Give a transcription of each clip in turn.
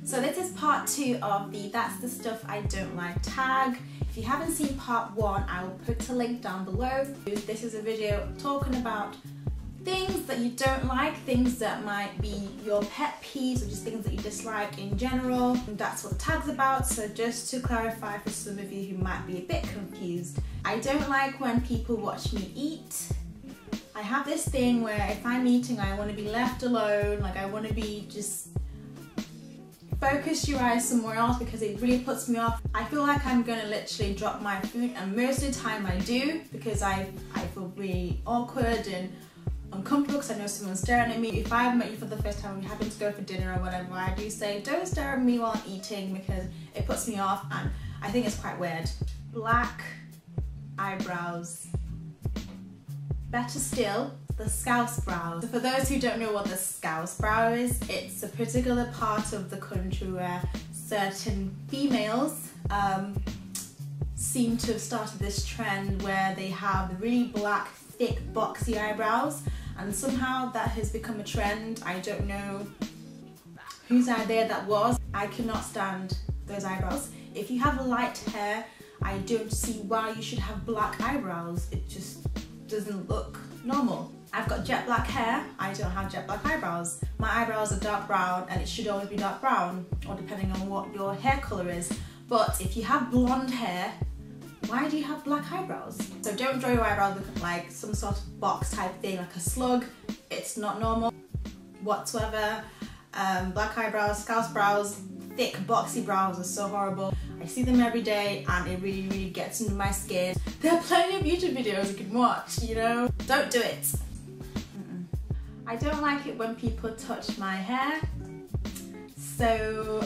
So this is part 2 of the That's the Stuff I Don't Like tag. If you haven't seen part 1, I will put a link down below. This is a video talking about things that you don't like, things that might be your pet peeves or just things that you dislike in general. And that's what the tag's about, so just to clarify for some of you who might be a bit confused. I don't like when people watch me eat. I have this thing where if I'm eating, I want to be left alone, like I want to be just focus your eyes somewhere else because it really puts me off. I feel like I'm gonna literally drop my food, and most of the time I do because I feel really awkward and uncomfortable because I know someone's staring at me. If I've met you for the first time and we happen to go for dinner or whatever, I do say don't stare at me while I'm eating because it puts me off and I think it's quite weird. Black eyebrows. Better still, the scouse brow. So for those who don't know what the scouse brow is, it's a particular part of the country where certain females seem to have started this trend where they have really black, thick, boxy eyebrows, and somehow that has become a trend. I don't know whose idea that was. I cannot stand those eyebrows. If you have light hair, I don't see why you should have black eyebrows. It just doesn't look normal. I've got jet black hair, I don't have jet black eyebrows. My eyebrows are dark brown and it should always be dark brown, or depending on what your hair colour is. But if you have blonde hair, why do you have black eyebrows? So don't draw your eyebrows looking like some sort of box type thing, like a slug. It's not normal whatsoever. Black eyebrows, scouse brows, thick boxy brows are so horrible. I see them every day and it really gets into my skin. There are plenty of YouTube videos you can watch, you know? Don't do it. I don't like it when people touch my hair. So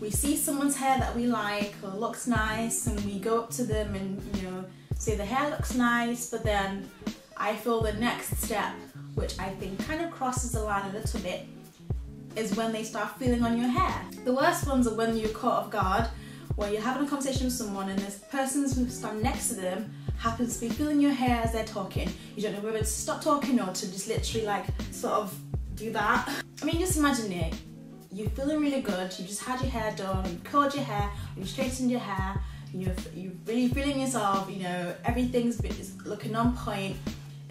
we see someone's hair that we like or looks nice and we go up to them and, you know, say the hair looks nice, but then I feel the next step, which I think kind of crosses the line a little bit, is when they start feeling on your hair. The worst ones are when you're caught off guard, where you're having a conversation with someone and this person who stands next to them happens to be feeling your hair as they're talking. You don't know whether to stop talking or to just literally like sort of do that. I mean, just imagine it. You're feeling really good, you just had your hair done, you curled your hair, you straightened your hair, you're really feeling yourself, you know, everything's looking on point,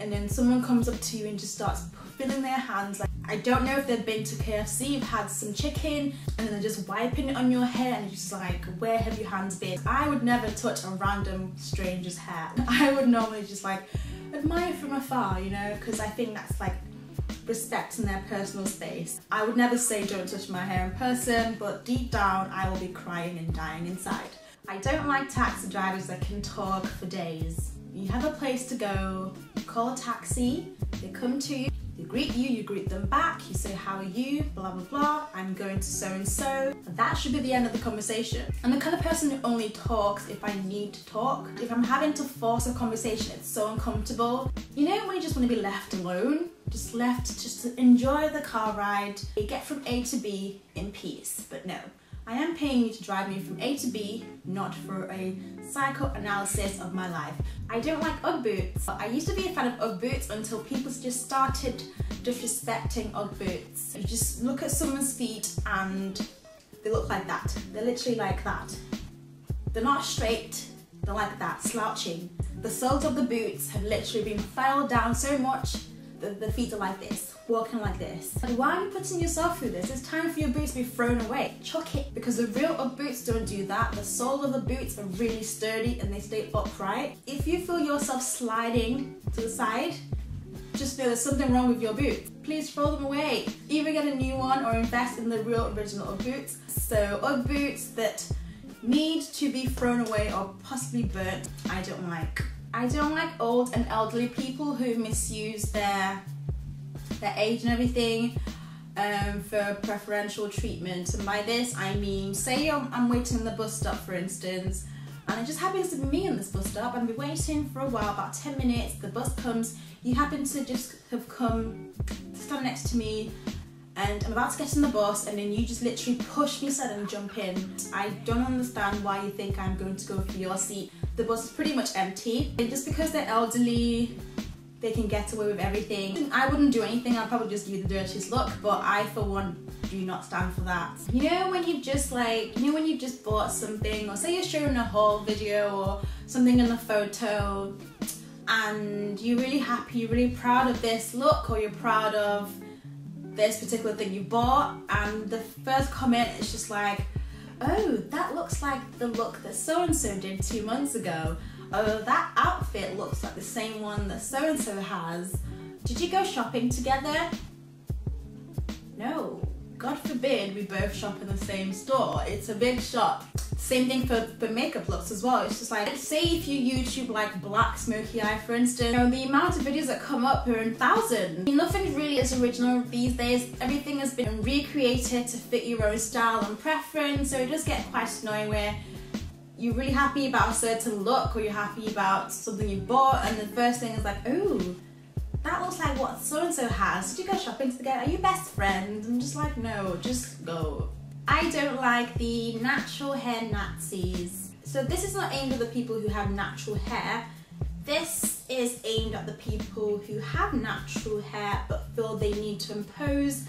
and then someone comes up to you and just starts filling their hands. Like, I don't know if they've been to KFC, you've had some chicken, and then they're just wiping it on your hair and you're just like, where have your hands been? I would never touch a random stranger's hair. I would normally just like admire from afar, you know, because I think that's like respecting their personal space. I would never say don't touch my hair in person, but deep down I will be crying and dying inside. I don't like taxi drivers that can talk for days. You have a place to go, you call a taxi, they come to you, they greet you, you greet them back, you say how are you, blah blah blah, I'm going to so and so. That should be the end of the conversation. I'm the kind of person who only talks if I need to talk. If I'm having to force a conversation, it's so uncomfortable. You know when you just want to be left alone? Just left just to enjoy the car ride, you get from A to B in peace. But no, I am paying you to drive me from A to B, not for a psychoanalysis of my life. I don't like Ugg boots. I used to be a fan of Ugg boots until people just started disrespecting Ugg boots. You just look at someone's feet and they look like that. They're literally like that. They're not straight, they're like that, slouching. The soles of the boots have literally been filed down so much that the feet are like this, walking like this. Like, why are you putting yourself through this? It's time for your boots to be thrown away. Chuck it. Because the real Ugg boots don't do that. The soles of the boots are really sturdy and they stay upright. If you feel yourself sliding to the side, just know there's something wrong with your boots. Please throw them away. Either get a new one or invest in the real original Ugg boots. So Ugg boots that need to be thrown away or possibly burnt, I don't like. I don't like old and elderly people who misuse their age and everything for preferential treatment. And by this I mean, say I'm waiting in the bus stop for instance, and it just happens to be me in this bus stop. I've been waiting for a while, about 10 minutes, the bus comes, you happen to just have come to stand next to me and I'm about to get in the bus and then you just literally push me aside and jump in. I don't understand why you think I'm going to go for your seat. The bus is pretty much empty. And just because they're elderly they can get away with everything. I wouldn't do anything, I'll probably just give you the dirtiest look, but I for one do not stand for that. You know when you've just bought something, or say you're showing a haul video or something in a photo, and you're really happy, you're really proud of this look, or you're proud of this particular thing you bought, and the first comment is just like, oh, that looks like the look that so-and-so did 2 months ago. Oh, that outfit looks like the same one that so-and-so has. Did you go shopping together? No. God forbid we both shop in the same store. It's a big shop. Same thing for makeup looks as well. It's just like, say if you YouTube like black smoky eye, for instance, you know, the amount of videos that come up are in thousands. I mean, nothing really is original these days. Everything has been recreated to fit your own style and preference, so it does get quite annoying where you're really happy about a certain look, or you're happy about something you bought, and the first thing is like, oh, that looks like what so-and-so has. Did you go shopping together? Are you best friends? I'm just like, no, just go. I don't like the natural hair Nazis. So this is not aimed at the people who have natural hair. This is aimed at the people who have natural hair but feel they need to impose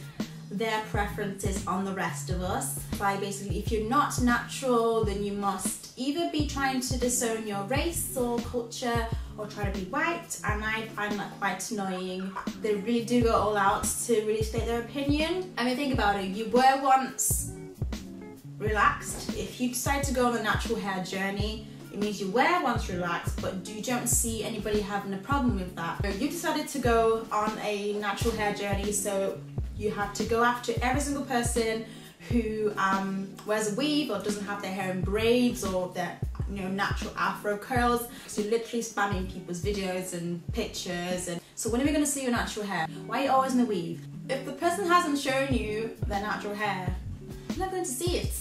their preferences on the rest of us. By basically, if you're not natural, then you must either be trying to disown your race or culture, or try to be white, and I find that quite annoying. They really do go all out to really state their opinion. I mean, think about it, you were once relaxed. If you decide to go on the natural hair journey, it means you were once relaxed, but you don't see anybody having a problem with that. So you decided to go on a natural hair journey, so you have to go after every single person who wears a weave or doesn't have their hair in braids or their natural afro curls. So you're literally spamming people's videos and pictures. And so when are we going to see your natural hair? Why are you always in a weave? If the person hasn't shown you their natural hair, you're not going to see it.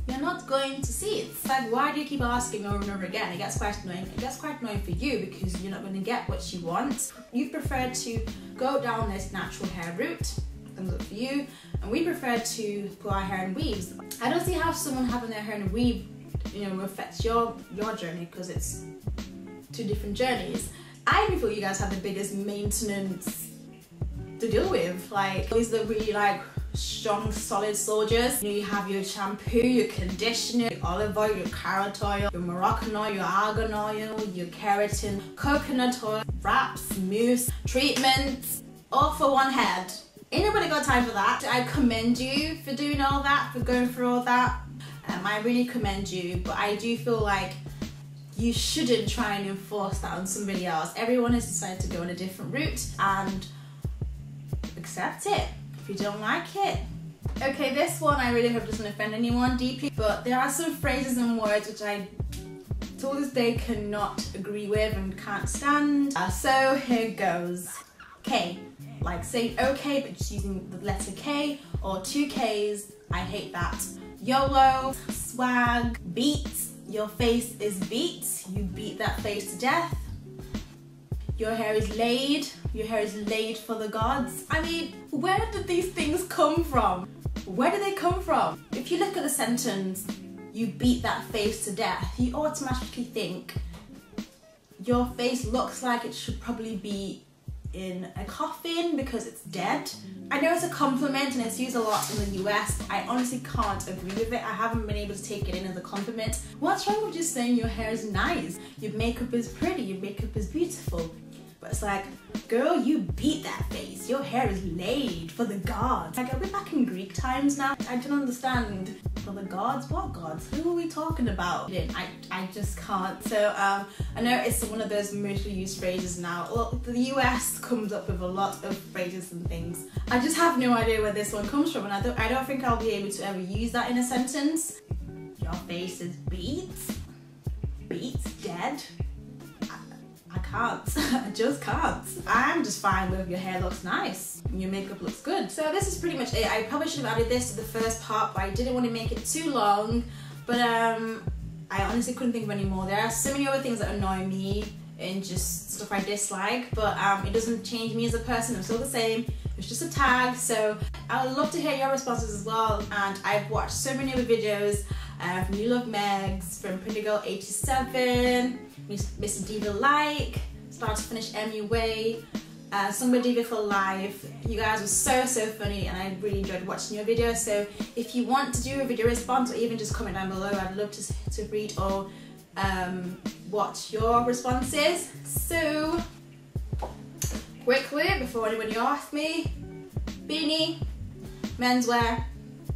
You're not going to see it. It's like, why do you keep asking over and over again? It gets quite annoying. It gets quite annoying for you because you're not going to get what you want. You prefer to go down this natural hair route. Thumbs up for you. And we prefer to put our hair in weaves. I don't see how someone having their hair in a weave affects your journey, because it's two different journeys. I really feel you guys have the biggest maintenance to deal with. Like, these are really like strong, solid soldiers. You have your shampoo, your conditioner, your olive oil, your carrot oil, your Moroccan oil, your argan oil, your keratin, coconut oil, wraps, mousse, treatments, all for one head. Ain't nobody got time for that. I commend you for doing all that, for going through all that. I really commend you, but I do feel like you shouldn't try and enforce that on somebody else. Everyone has decided to go on a different route, and accept it if you don't like it. Okay, this one I really hope doesn't offend anyone deeply, but there are some phrases and words which I to this day cannot agree with and can't stand. So here goes. K, like saying okay but just using the letter K, or 2 Ks, I hate that. YOLO, swag, beat, your face is beat, you beat that face to death. Your hair is laid, your hair is laid for the gods. I mean, where did these things come from? Where did they come from? If you look at the sentence, you beat that face to death, you automatically think your face looks like it should probably be in a coffin because it's dead. I know it's a compliment and it's used a lot in the US, but I honestly can't agree with it. I haven't been able to take it in as a compliment. What's wrong with just saying your hair is nice? Your makeup is pretty, your makeup is beautiful. But it's like, girl, you beat that face. Your hair is laid for the gods. Like, are we back in Greek times now? I don't understand. For the gods? What gods? Who are we talking about? I just can't. So I know it's one of those mostly used phrases now. Well, the US comes up with a lot of phrases and things. I just have no idea where this one comes from, and I don't think I'll be able to ever use that in a sentence. Your face is beat. Beat, dead. I can't. I just can't. I'm just fine with your hair looks nice and your makeup looks good. So this is pretty much it. I probably should have added this to the first part, but I didn't want to make it too long. But I honestly couldn't think of any more. There are so many other things that annoy me and just stuff I dislike, but it doesn't change me as a person. I'm still the same. It's just a tag. So I would love to hear your responses as well. And I've watched so many other videos from You Love Megs, from Pretty Girl 87, Mr. Diva Like, Start to Finish MUA, somebody did it for live. You guys were so funny and I really enjoyed watching your video. So if you want to do a video response or even just comment down below, I'd love to read or watch your responses. So quickly, before anybody asks me, Beanie, Menswear,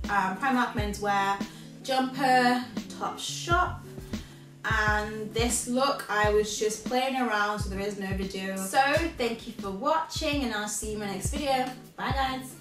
Primark Menswear, jumper, Topshop, and this look I was just playing around, so there is no video. So thank you for watching and I'll see you in my next video. Bye guys.